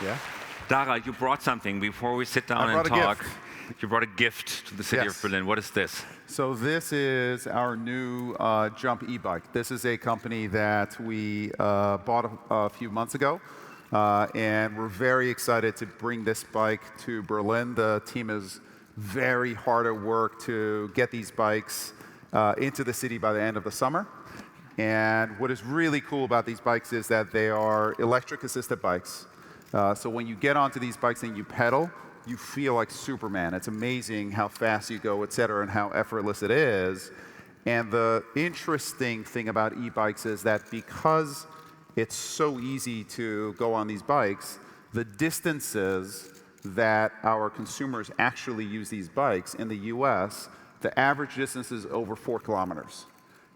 Yeah. Dara, you brought something before we sit down and talk. You brought a gift to the city of Berlin. What is this? So this is our new Jump e-bike. This is a company that we bought a few months ago. And we're very excited to bring this bike to Berlin. The team is very hard at work to get these bikes into the city by the end of the summer. And what is really cool about these bikes is that they are electric-assisted bikes. So when you get onto these bikes and you pedal, you feel like Superman. It's amazing how fast you go, et cetera, and how effortless it is. And the interesting thing about e-bikes is that because it's so easy to go on these bikes, the distances that our consumers actually use these bikes in the US, the average distance is over 4 kilometers.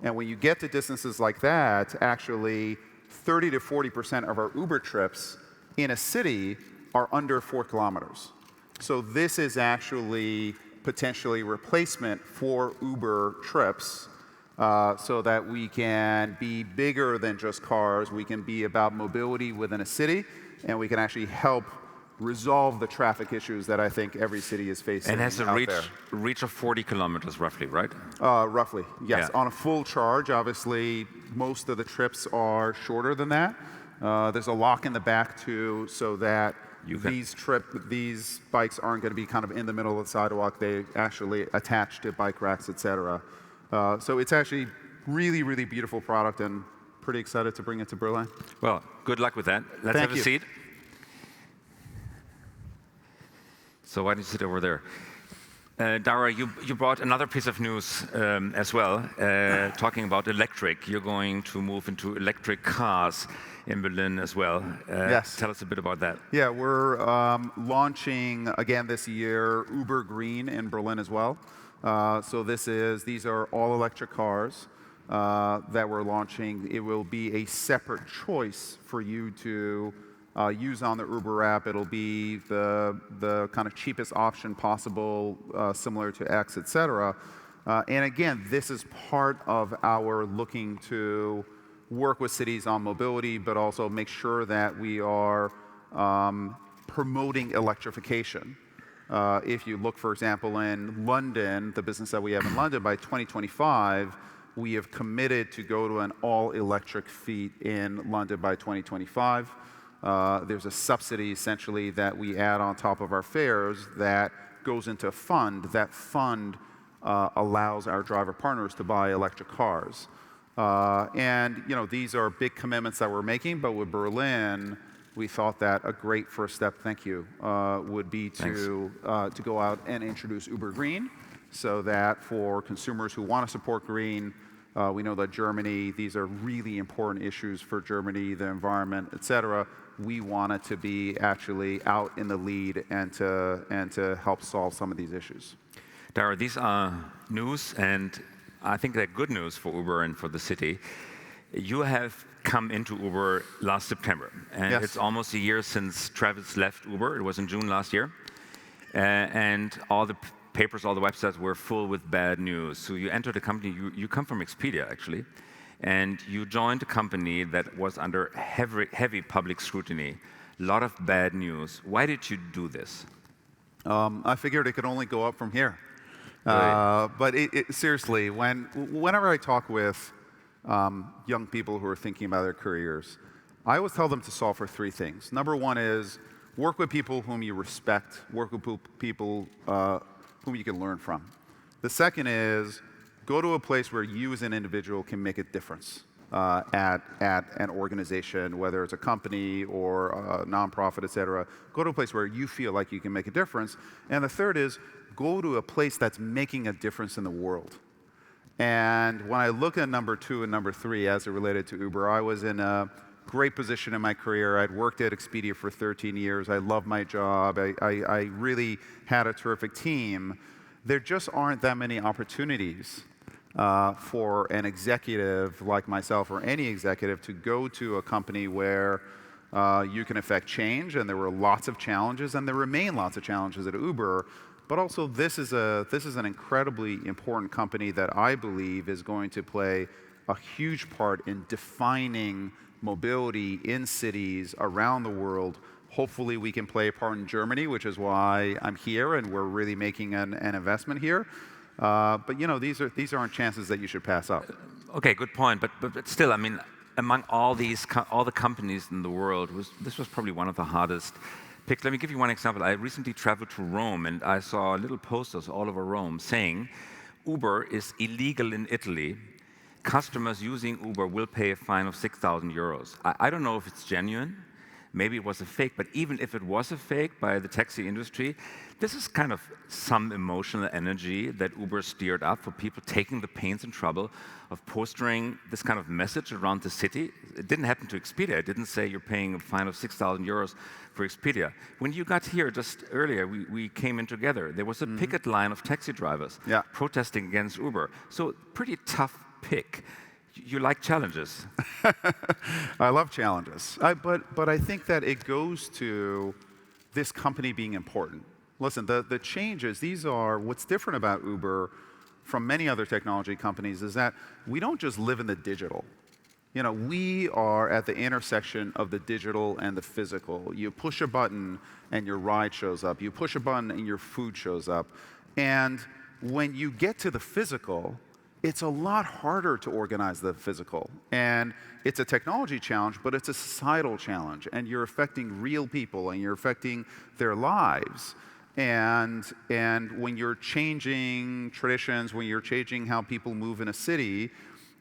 And when you get to distances like that, actually 30 to 40% of our Uber trips in a city are under 4 kilometers. So this is actually potentially replacement for Uber trips so that we can be bigger than just cars. We can be about mobility within a city, and we can actually help resolve the traffic issues that I think every city is facing. And has a reach of 40 kilometers roughly, right? Roughly, yes. Yeah. On a full charge, obviously, most of the trips are shorter than that. There's a lock in the back too, so that these bikes aren't going to be kind of in the middle of the sidewalk. They actually attach to bike racks, et cetera. So it's actually really, really beautiful product, and pretty excited to bring it to Berlin. Well, good luck with that. Let's have a seat. So why don't you sit over there? Dara, you brought another piece of news as well, talking about electric. You're going to move into electric cars in Berlin as well. Yes. Tell us a bit about that. Yeah, we're launching again this year Uber Green in Berlin as well. So these are all electric cars that we're launching. It will be a separate choice for you to use on the Uber app. It'll be the kind of cheapest option possible, similar to X, et cetera. And again, this is part of our looking to work with cities on mobility, but also make sure that we are promoting electrification. If you look, for example, in London, the business that we have in London, by 2025, we have committed to go to an all-electric fleet in London by 2025. There's a subsidy, essentially, that we add on top of our fares that goes into a fund. That fund allows our driver partners to buy electric cars. And these are big commitments that we're making, but with Berlin, we thought that a great first step, thank you, would be to go out and introduce Uber Green, so that for consumers who want to support green, we know that Germany, these are really important issues for Germany, the environment, et cetera. We wanted to be actually out in the lead and to help solve some of these issues. Dara, these are news, and I think they're good news for Uber and for the city. You have come into Uber last September, and it's almost a year since Travis left Uber. It was in June last year. And all the papers, all the websites were full with bad news. So you entered a company, you come from Expedia, actually, and you joined a company that was under heavy public scrutiny, a lot of bad news. Why did you do this? I figured it could only go up from here. Right. But seriously, whenever I talk with young people who are thinking about their careers, I always tell them to solve for 3 things. Number 1 is work with people whom you respect, work with people whom you can learn from. The second is go to a place where you as an individual can make a difference at an organization, whether it's a company or a nonprofit, et cetera. Go to a place where you feel like you can make a difference. And the third is go to a place that's making a difference in the world. And when I look at number 2 and number 3 as it related to Uber, I was in a great position in my career. I'd worked at Expedia for 13 years. I loved my job. I really had a terrific team. There just aren't that many opportunities for an executive like myself or any executive to go to a company where you can affect change. And there were lots of challenges, and there remain lots of challenges at Uber. But also, this is an incredibly important company that I believe is going to play a huge part in defining mobility in cities around the world, Hopefully we can play a part in Germany, which is why I'm here, and we're really making an investment here. But these aren't chances that you should pass up. Okay, good point. But still, I mean, among all the companies in the world, this was probably one of the hardest picks. Let me give you one example. I recently traveled to Rome, and I saw little posters all over Rome saying, Uber is illegal in Italy. Customers using Uber will pay a fine of 6,000 euros. I don't know if it's genuine. Maybe it was a fake, but even if it was a fake by the taxi industry, this is kind of some emotional energy that Uber steered up for people taking the pains and trouble of posting this kind of message around the city. It didn't happen to Expedia. It didn't say you're paying a fine of 6,000 euros for Expedia. When you got here just earlier, we came in together. There was a picket line of taxi drivers protesting against Uber. So pretty tough pick. You like challenges. I love challenges. But I think that it goes to this company being important. Listen, the changes, what's different about Uber from many other technology companies is that we don't just live in the digital. We are at the intersection of the digital and the physical. You push a button and your ride shows up. You push a button and your food shows up. And when you get to the physical, it's a lot harder to organize the physical. And it's a technology challenge, but it's a societal challenge. And you're affecting real people, and you're affecting their lives. And when you're changing traditions, when you're changing how people move in a city,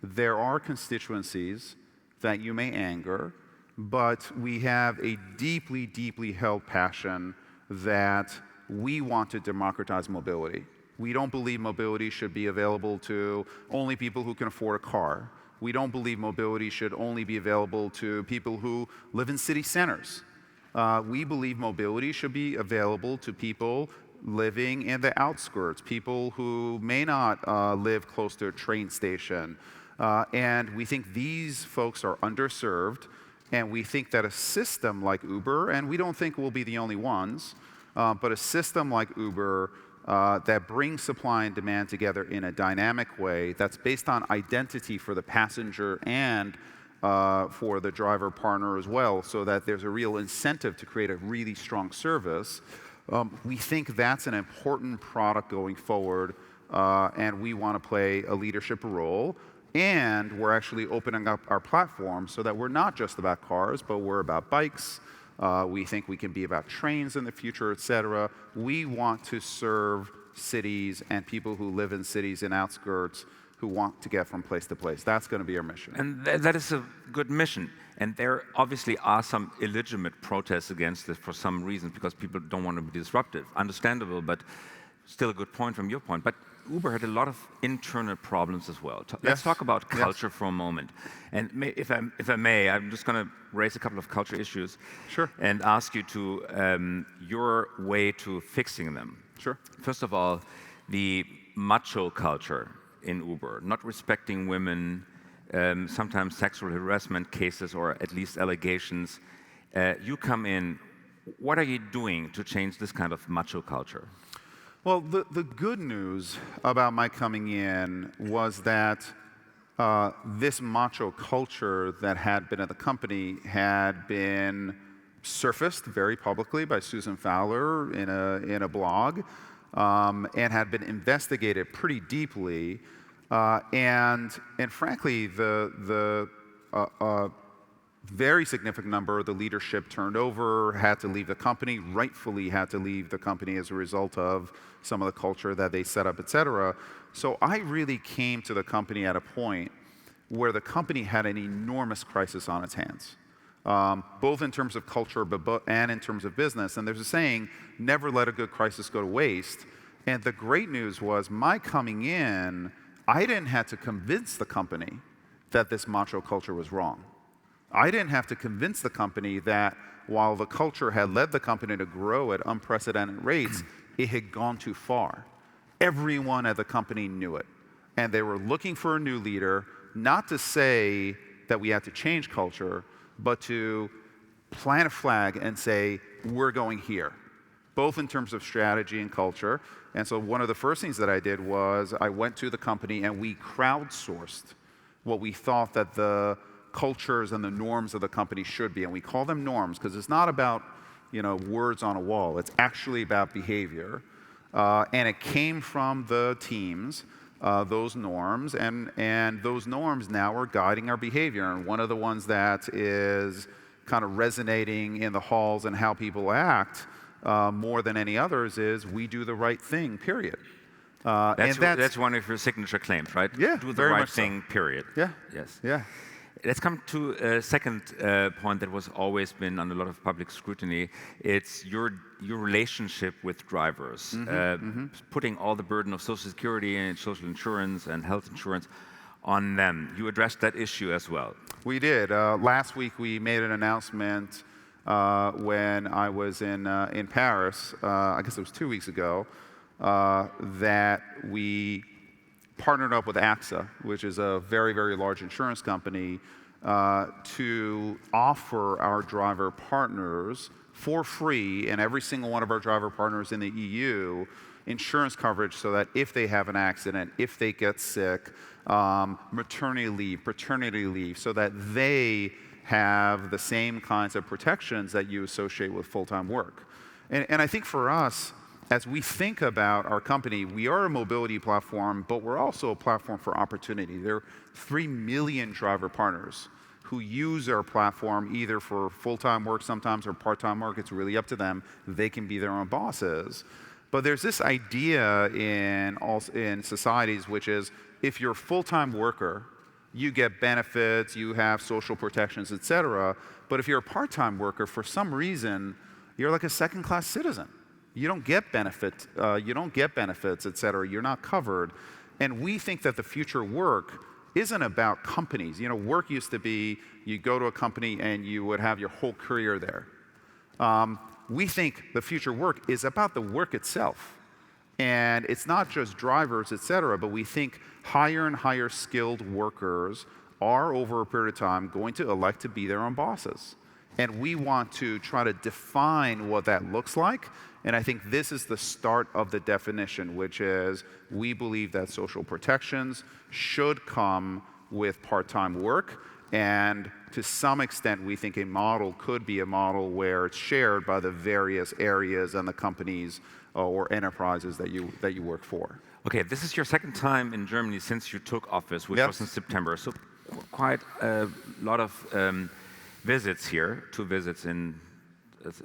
there are constituencies that you may anger, but we have a deeply, deeply held passion that we want to democratize mobility. We don't believe mobility should be available to only people who can afford a car. We don't believe mobility should only be available to people who live in city centers. We believe mobility should be available to people living in the outskirts, people who may not live close to a train station. And we think these folks are underserved, and we think that a system like Uber, and we don't think we'll be the only ones, but a system like Uber that brings supply and demand together in a dynamic way that's based on identity for the passenger and for the driver partner as well, so that there's a real incentive to create a really strong service. We think that's an important product going forward, and we want to play a leadership role. And we're actually opening up our platform so that we're not just about cars, but we're about bikes. We think we can be about trains in the future, et cetera. We want to serve cities and people who live in cities and outskirts who want to get from place to place. That's going to be our mission. And that is a good mission. And there obviously are some illegitimate protests against this for some reasons, because people don't want to be disruptive. Understandable, but still a good point from your point. But Uber had a lot of internal problems as well. Let's talk about culture for a moment. And if I may, I'm just going to raise a couple of culture issues and ask you to your way to fixing them. Sure. First of all, the macho culture in Uber, not respecting women, sometimes sexual harassment cases or at least allegations. You come in, what are you doing to change this kind of macho culture? Well, the good news about my coming in was that this macho culture that had been at the company had been surfaced very publicly by Susan Fowler in a blog, and had been investigated pretty deeply. And frankly, the very significant number of the leadership turned over, had to leave the company, rightfully had to leave the company as a result of some of the culture that they set up, et cetera. So I really came to the company at a point where the company had an enormous crisis on its hands, both in terms of culture and in terms of business. And there's a saying, never let a good crisis go to waste. And the great news was my coming in, I didn't have to convince the company that this macho culture was wrong. I didn't have to convince the company that while the culture had led the company to grow at unprecedented rates, it had gone too far. Everyone at the company knew it. And they were looking for a new leader, not to say that we had to change culture, but to plant a flag and say, we're going here, both in terms of strategy and culture. And so one of the first things that I did was I went to the company and we crowdsourced what we thought that the cultures and the norms of the company should be. And we call them norms because it's not about words on a wall. It's actually about behavior. And it came from the teams, those norms, and those norms now are guiding our behavior. And one of the ones that is kind of resonating in the halls and how people act more than any others is we do the right thing, period. That's one of your signature claims, right? Yeah, do the right thing, period. Yeah. Yes. Yeah. Let's come to a second point that was always been under a lot of public scrutiny. It's your relationship with drivers, putting all the burden of Social Security and social insurance and health insurance on them. You addressed that issue as well. We did. Last week we made an announcement when I was in Paris. I guess it was 2 weeks ago. That we partnered up with Axel, which is a very, very large insurance company, to offer our driver partners for free, and every single one of our driver partners in the EU, insurance coverage so that if they have an accident, if they get sick, maternity leave, paternity leave, so that they have the same kinds of protections that you associate with full-time work. And I think for us, as we think about our company, we are a mobility platform, but we're also a platform for opportunity. There are 3 million driver partners who use our platform either for full-time work sometimes or part-time work. It's really up to them. They can be their own bosses. But there's this idea in societies, which is if you're a full-time worker, you get benefits, you have social protections, et cetera. But if you're a part-time worker, for some reason, you're like a second-class citizen. You don't get benefits, et cetera. You're not covered. And we think that the future work isn't about companies. Work used to be you go to a company and you would have your whole career there. We think the future work is about the work itself. And it's not just drivers, et cetera, but we think higher and higher skilled workers are, over a period of time, going to elect to be their own bosses. And we want to try to define what that looks like. And I think this is the start of the definition, which is we believe that social protections should come with part-time work. And to some extent, we think a model could be a model where it's shared by the various areas and the companies or enterprises that you work for. Okay, this is your second time in Germany since you took office, which was in September. So quite a lot of visits here, 2 visits in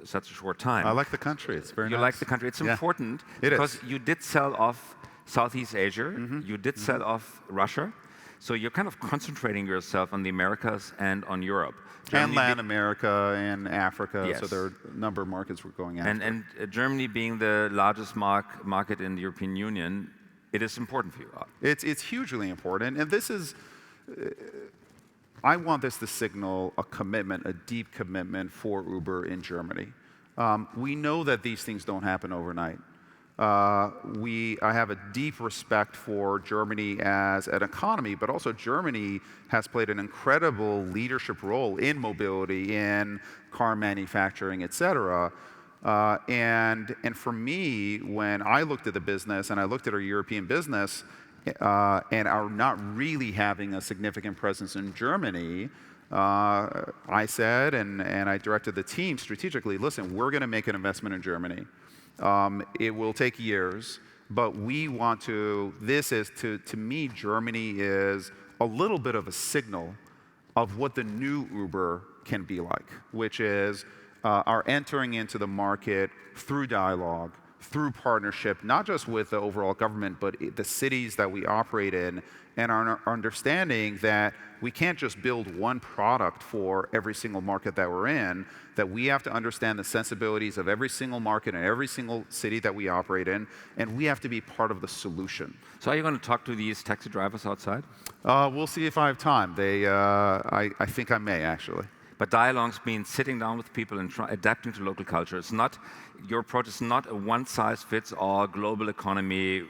such a short time. I like the country. It's very nice. You like the country. It's important because you did sell off Southeast Asia. You did sell off Russia. So you're kind of concentrating yourself on the Americas and on Europe. Germany and Latin America and Africa. Yes. So there are a number of markets we're going after. And Germany being the largest market in the European Union, it is important for you. It's hugely important. And this is... I want this to signal a commitment, a deep commitment for Uber in Germany. We know that these things don't happen overnight. I have a deep respect for Germany as an economy, but also Germany has played an incredible leadership role in mobility, in car manufacturing, et cetera. And for me, when I looked at the business and I looked at our European business, and are not really having a significant presence in Germany, I said, and I directed the team strategically, listen, we're going to make an investment in Germany. It will take years, but we want to, to me, Germany is a little bit of a signal of what the new Uber can be like, which is our entering into the market through dialogue, through partnership, not just with the overall government, but the cities that we operate in, and our understanding that we can't just build one product for every single market that we're in, that we have to understand the sensibilities of every single market and every single city that we operate in, and we have to be part of the solution. So are you going to talk to these taxi drivers outside? We'll see if I have time. I think I may, actually. But dialogues means sitting down with people and adapting to local culture. It's not, your approach is not a one-size-fits-all global economy.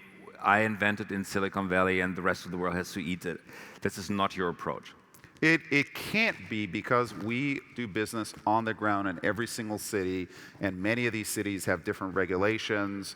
I invented in Silicon Valley and the rest of the world has to eat it. This is not your approach. It can't be, because we do business on the ground in every single city, and many of these cities have different regulations.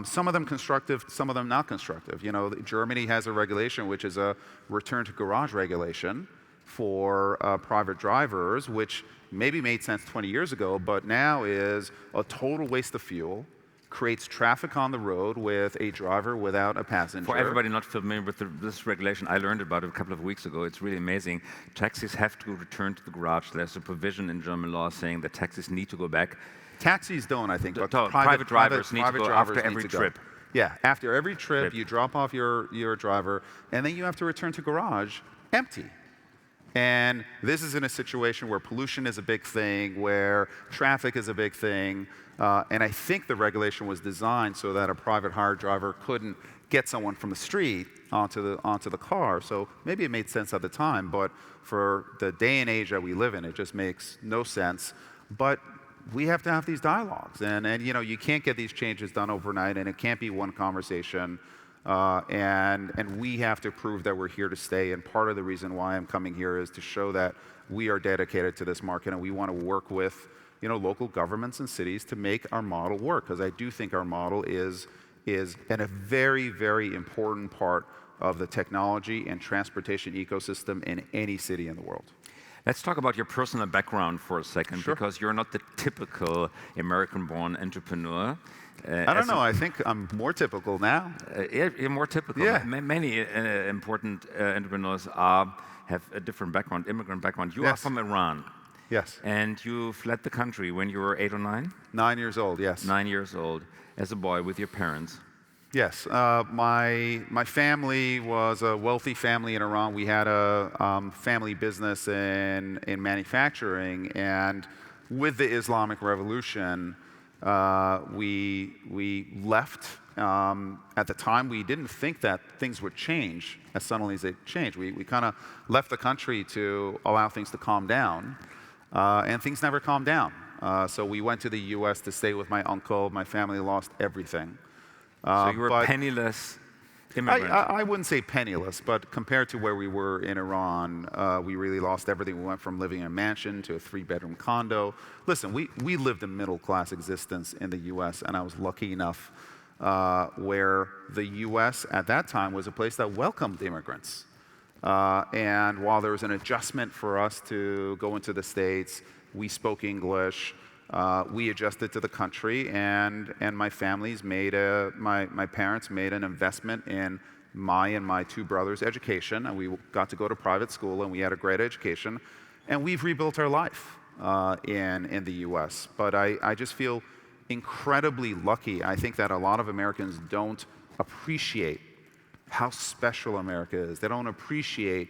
Some of them constructive, some of them not constructive. Germany has a regulation which is a return to garage regulation. for private drivers, which maybe made sense 20 years ago, but now is a total waste of fuel, creates traffic on the road with a driver without a passenger. For everybody not familiar with this regulation, I learned about it a couple of weeks ago. It's really amazing. Taxis have to return to the garage. There's a provision in German law saying that taxis need to go back. Taxis don't, I think, but private drivers need to go after every trip. Yeah, after every trip, you drop off your driver, and then you have to return to garage empty. And this is in a situation where pollution is a big thing, where traffic is a big thing, and I think the regulation was designed so that a private hire driver couldn't get someone from the street onto the car. So maybe it made sense at the time, but for the day and age that we live in, it just makes no sense. But we have to have these dialogues, and you know, you can't get these changes done overnight, and it can't be one conversation. And we have to prove that we're here to stay. And part of the reason why I'm coming here is to show that we are dedicated to this market, and we want to work with, you know, local governments and cities to make our model work. Because I do think our model is a very, very important part of the technology and transportation ecosystem in any city in the world. Let's talk about your personal background for a second, because you're not the typical American-born entrepreneur. I don't know. I think I'm more typical now. You're more typical. Yeah. Many important entrepreneurs have a different background, immigrant background. You are from Iran. Yes. And you fled the country when you were 8 or 9? 9 years old, yes. 9 years old, as a boy with your parents. Yes. My family was a wealthy family in Iran. We had a family business in manufacturing, and with the Islamic Revolution, we left. At the time, we didn't think that things would change as suddenly as they changed. We kind of left the country to allow things to calm down, and things never calmed down. So we went to the US to stay with my uncle. My family lost everything. So you were penniless immigrant. I wouldn't say penniless, but compared to where we were in Iran, we really lost everything. We went from living in a mansion to a 3-bedroom condo. Listen, we lived a middle-class existence in the US, and I was lucky enough where the US at that time was a place that welcomed immigrants. And while there was an adjustment for us to go into the States, we spoke English. We adjusted to the country, and my family's my parents made an investment in my and my 2 brothers' education, and we got to go to private school, and we had a great education, and we've rebuilt our life in the US. But I just feel incredibly lucky. I think that a lot of Americans don't appreciate how special America is. They don't appreciate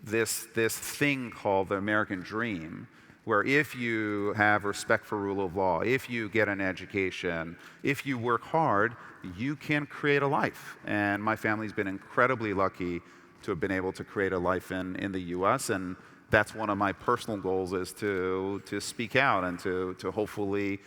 this thing called the American dream, where if you have respect for rule of law, if you get an education, if you work hard, you can create a life. And my family's been incredibly lucky to have been able to create a life in the US, and that's one of my personal goals, is to speak out and to hopefully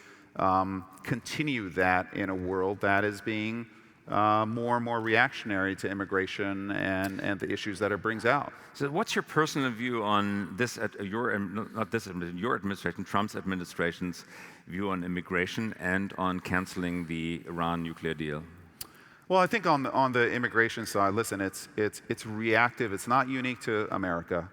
continue that in a world that is being more and more reactionary to immigration and the issues that it brings out. So what's your personal view on this, your administration, Trump's administration's view on immigration and on canceling the Iran nuclear deal? Well, I think on the immigration side, listen, it's reactive. It's not unique to America,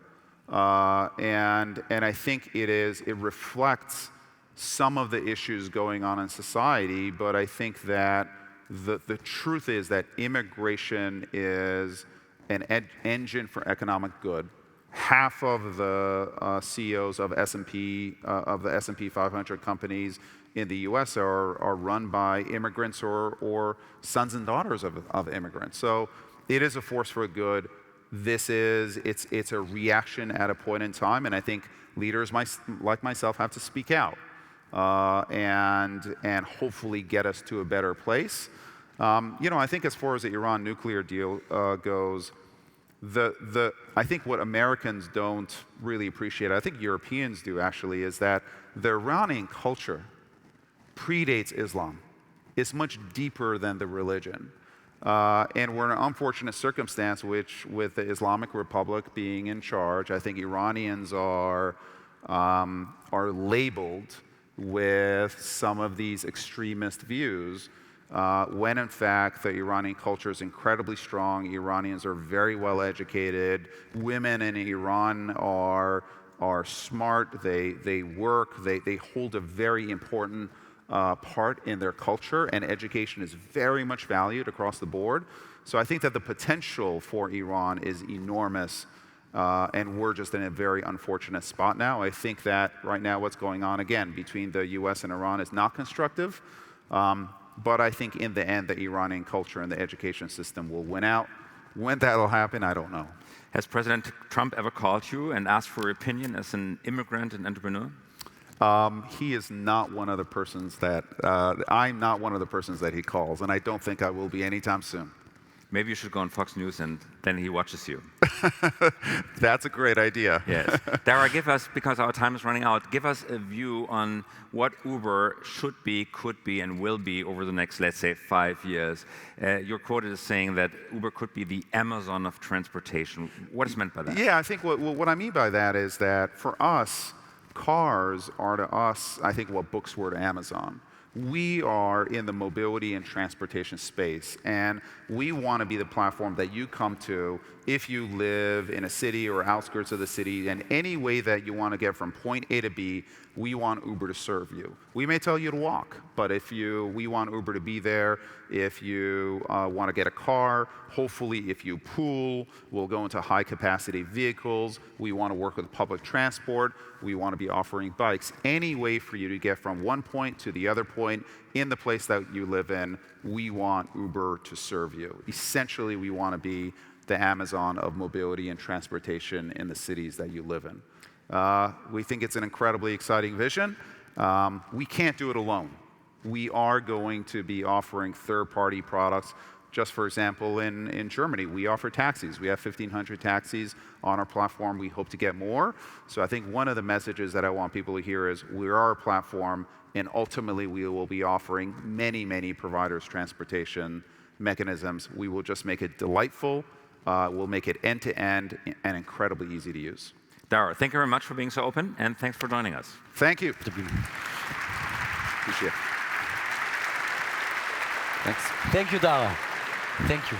and I think it reflects some of the issues going on in society. But I think that the truth is that immigration is an engine for economic good. Half of the CEOs of the S&P 500 companies in the U.S. are run by immigrants or sons and daughters of immigrants. So it is a force for good. It's a reaction at a point in time, and I think leaders like myself have to speak out and hopefully get us to a better place. I think as far as the Iran nuclear deal goes, I think what Americans don't really appreciate, I think Europeans do actually, is that the Iranian culture predates Islam. It's much deeper than the religion. And we're in an unfortunate circumstance with the Islamic Republic being in charge. I think Iranians are labeled with some of these extremist views. when in fact the Iranian culture is incredibly strong. Iranians are very well educated. Women in Iran are smart. They work. They hold a very important part in their culture, and education is very much valued across the board. So I think that the potential for Iran is enormous, and we're just in a very unfortunate spot now. I think that right now what's going on, again, between the US and Iran is not constructive, but I think in the end, the Iranian culture and the education system will win out. When that'll happen, I don't know. Has President Trump ever called you and asked for your opinion as an immigrant and entrepreneur? He is not one of the persons that, I'm not one of the persons that he calls, and I don't think I will be anytime soon. Maybe you should go on Fox News and then he watches you. That's a great idea. Yes. Dara, give us, because our time is running out, give us a view on what Uber should be, could be, and will be over the next, let's say, 5 years. You're quoted as saying that Uber could be the Amazon of transportation. What is meant by that? Yeah, I think what I mean by that is that for us, cars are to us, I think, what books were to Amazon. We are in the mobility and transportation space, and we want to be the platform that you come to if you live in a city or outskirts of the city, and any way that you want to get from point A to B, we want Uber to serve you. We may tell you to walk, but we want Uber to be there. If you want to get a car, hopefully if you pool, we'll go into high-capacity vehicles. We want to work with public transport. We want to be offering bikes. Any way for you to get from one point to the other point in the place that you live in, we want Uber to serve you. Essentially, we want to be the Amazon of mobility and transportation in the cities that you live in. We think it's an incredibly exciting vision. We can't do it alone. We are going to be offering third-party products. Just for example, in Germany, we offer taxis. We have 1,500 taxis on our platform. We hope to get more. So I think one of the messages that I want people to hear is we are a platform, and ultimately we will be offering many, many providers transportation mechanisms. We will just make it delightful. We'll make it end-to-end and incredibly easy to use. Dara, thank you very much for being so open, and thanks for joining us. Thank you. Appreciate it. Thanks. Thank you, Dara. Thank you.